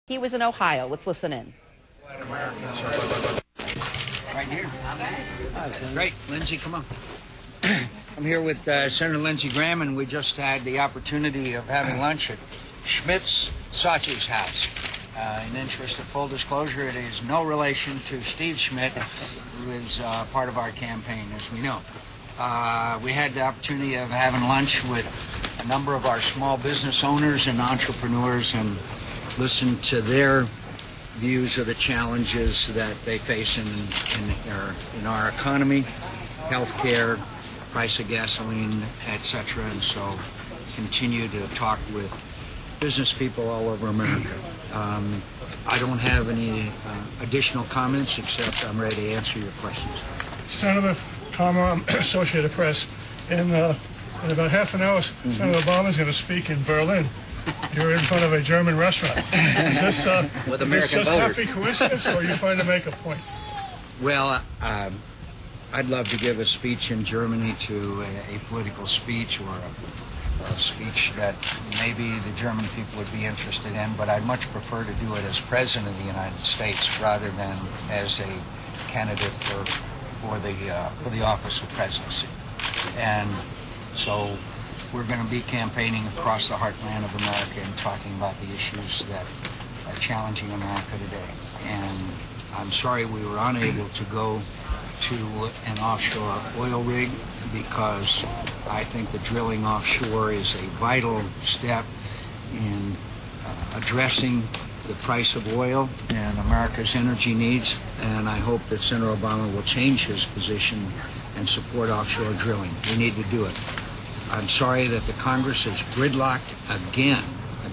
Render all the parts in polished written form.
He was in Ohio. Let's listen in. Right here. Great. Lindsey, come on. I'm here with Senator Lindsey Graham, and we just had the opportunity of having lunch at Schmidt's Saatchi's house. In interest of full disclosure, it is no relation to Steve Schmidt, who is part of our campaign, as we know. We had the opportunity of having lunch with a number of our small business owners and entrepreneurs and listen to their views of the challenges that they face in our economy, healthcare, price of gasoline, etc. And so continue to talk with business people all over America. I don't have any additional comments except I'm ready to answer your questions. Senator Tom, Associated Press. In about half an hour, Senator Obama is going to speak in Berlin. You're in front of a German restaurant. Is this just happy coincidence, or are you trying to make a point? Well, I'd love to give a speech in Germany to a political speech or a speech that maybe the German people would be interested in, but I'd much prefer to do it as President of the United States rather than as a candidate for the office of presidency. And so we're going to be campaigning across the heartland of America and talking about the issues that are challenging America today. And I'm sorry we were unable to go to an offshore oil rig because I think the drilling offshore is a vital step in addressing the price of oil and America's energy needs. And I hope that Senator Obama will change his position and support offshore drilling. We need to do it. I'm sorry that the Congress is gridlocked again.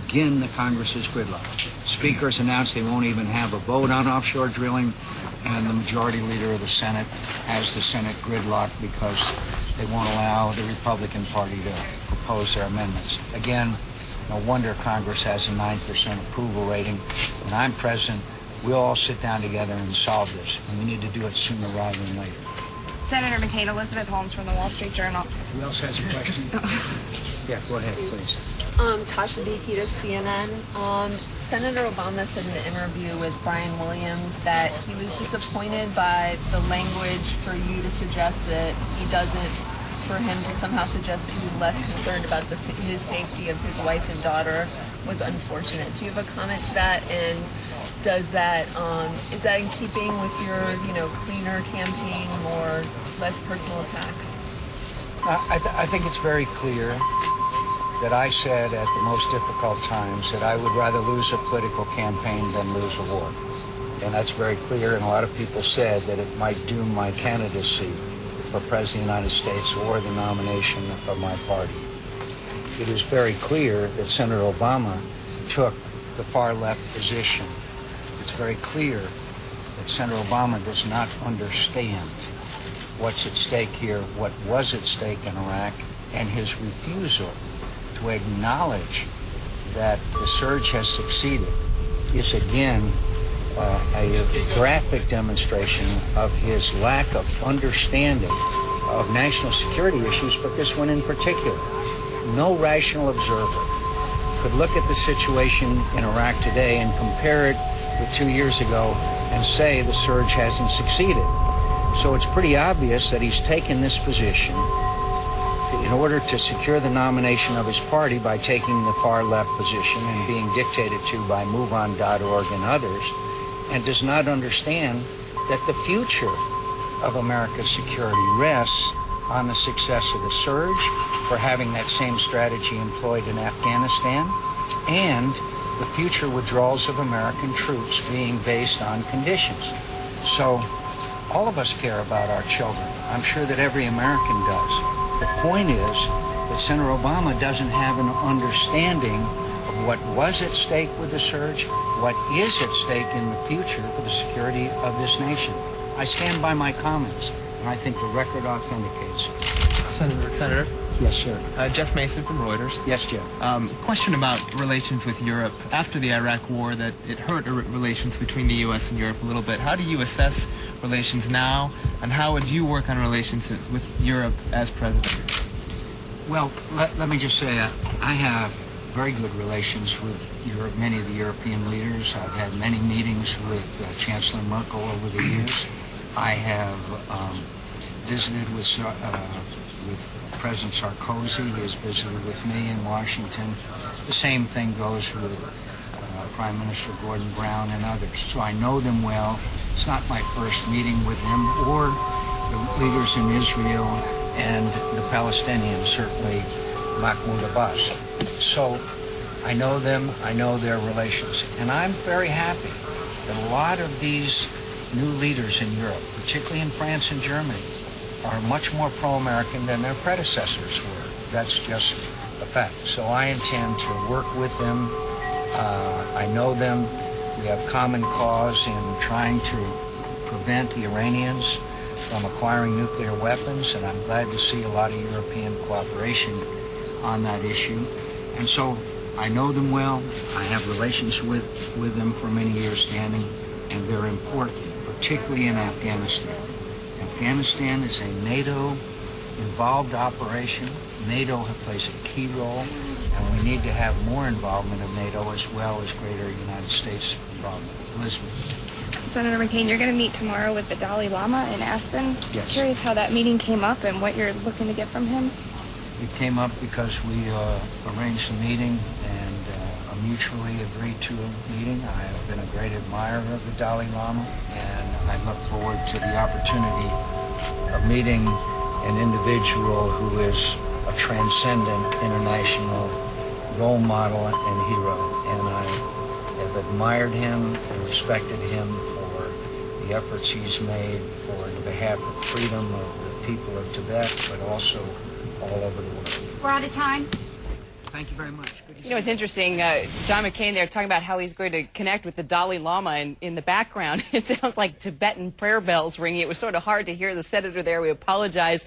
Again, the Congress is gridlocked. Speakers announced they won't even have a vote on offshore drilling, and the majority leader of the Senate has the Senate gridlocked because they won't allow the Republican Party to propose their amendments. Again, no wonder Congress has a 9% approval rating. When I'm president, we'll all sit down together and solve this, and we need to do it sooner rather than later. Senator McCain, Elizabeth Holmes from the Wall Street Journal. Who else has a question? Yeah, go ahead, please. Tasha Diakita, CNN. Senator Obama said in an interview with Brian Williams that he was disappointed by the language for you to suggest that he doesn't, for him to somehow suggest that he's less concerned about his safety of his wife and daughter was unfortunate. Do you have a comment to that? And does that is that in keeping with your cleaner campaign, more less personal attacks? I think it's very clear that I said at the most difficult times that I would rather lose a political campaign than lose a war. And that's very clear, and a lot of people said that it might doom my candidacy for President of the United States or the nomination of my party. It is very clear that Senator Obama took the far left position. It's very clear that Senator Obama does not understand what's at stake here, what was at stake in Iraq, and his refusal to acknowledge that the surge has succeeded is again a graphic demonstration of his lack of understanding of national security issues, but this one in particular. No rational observer could look at the situation in Iraq today and compare it with 2 years ago and say the surge hasn't succeeded. So it's pretty obvious that he's taken this position in order to secure the nomination of his party by taking the far left position and being dictated to by MoveOn.org and others, and does not understand that the future of America's security rests on the success of the surge, for having that same strategy employed in Afghanistan, and the future withdrawals of American troops being based on conditions. So all of us care about our children. I'm sure that every American does. The point is that Senator Obama doesn't have an understanding of what was at stake with the surge, what is at stake in the future for the security of this nation. I stand by my comments, and I think the record authenticates. Senator? Yes, sir. Jeff Mason from Reuters. Yes, Jeff. Question about relations with Europe. After the Iraq War, that it hurt relations between the U.S. and Europe a little bit. How do you assess relations now, and how would you work on relations with Europe as president? Well, let me just say I have very good relations with many of the European leaders. I've had many meetings with Chancellor Merkel over the years. I have visited with President Sarkozy. He has visited with me in Washington. The same thing goes with Prime Minister Gordon Brown and others. So I know them well. It's not my first meeting with them or the leaders in Israel and the Palestinians, certainly Mahmoud Abbas. So I know them, I know their relations. And I'm very happy that a lot of these new leaders in Europe, particularly in France and Germany, are much more pro-American than their predecessors were. That's just a fact. So I intend to work with them. I know them. We have common cause in trying to prevent the Iranians from acquiring nuclear weapons, and I'm glad to see a lot of European cooperation on that issue. And so I know them well. I have relations with them for many years standing, and they're important, particularly in Afghanistan. Afghanistan is a NATO-involved operation. NATO plays a key role, and we need to have more involvement of NATO as well as greater United States involvement. Elizabeth. Senator McCain, you're going to meet tomorrow with the Dalai Lama in Aspen. Yes. Curious how that meeting came up and what you're looking to get from him. It came up because we arranged a meeting and mutually agreed to a meeting. I have been a great admirer of the Dalai Lama, and I look forward to the opportunity of meeting an individual who is a transcendent international role model and hero. And I have admired him and respected him for the efforts he's made for the behalf of freedom of the people of Tibet, but also all over the world. We're out of time. Thank you very much. Good to see You know, it's interesting. John McCain there talking about how he's going to connect with the Dalai Lama, and in the background, it sounds like Tibetan prayer bells ringing. It was sort of hard to hear the senator there. We apologize